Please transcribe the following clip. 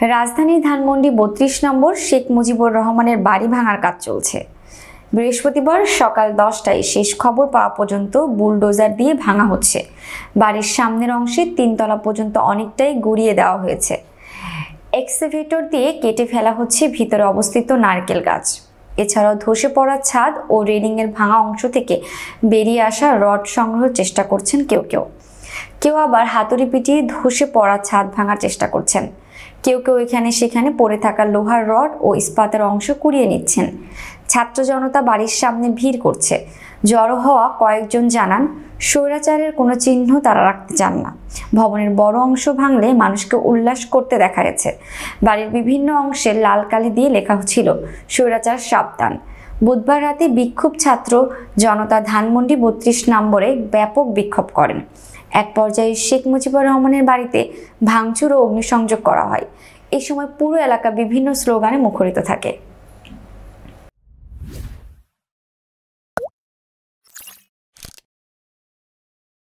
রাজধানীর ধানমন্ডি ৩২ নম্বর শেখ মুজিবুর রহমানের বাড়ি ভাঙার কাজ চলছে। বৃহস্পতিবার সকাল 10টায় শেষ খবর পাওয়া পর্যন্ত বুলডোজার দিয়ে ভাঙা হচ্ছে। বাড়ির সামনের অংশে 3 তলা পর্যন্ত অনেকটাই গুঁড়িয়ে দেওয়া হয়েছে। এক্সকাভেটর দিয়ে কেটে ফেলা হচ্ছে ভিতরে অবস্থিত নারকেল গাছ। এছাড়াও ধসে পড়া ছাদ ও রেলিংয়ের ভাঙা অংশ থেকে বেরিয়ে আসা রড সংগ্রহের চেষ্টা করছেন কেউ আবার হাতুড়ি পিটিয়ে ধসে পড়া ছাদ ভাঙার চেষ্টা করছেন। কেউ এখানে সেখানে পড়ে থাকা লোহার রড ও ইস্পাতের অংশ কুড়িয়ে নিচ্ছেন। ছাত্র জনতা বাড়ির সামনে ভিড় করছে। জড়ো হওয়া কয়েকজন জানান, স্বৈরাচারের কোনো চিহ্ন তারা রাখতে চান না। ভবনের বড় অংশ ভাঙলে মানুষকে উল্লাস করতে দেখা গেছে। বাড়ির বিভিন্ন অংশে লাল কালি দিয়ে লেখা ছিল, স্বৈরাচার সাবধান। বুধবার রাতে বিক্ষোভ ছাত্র জনতা ধানমন্ডি ৩২ নম্বরে ব্যাপক বিক্ষোভ করেন। এক পর্যায়ে শেখ মুজিবুর রহমানের বাড়িতে ভাঙচুর ও অগ্নিসংযোগ করা হয়। এই সময় পুরো এলাকা বিভিন্ন স্লোগানে মুখরিত থাকে।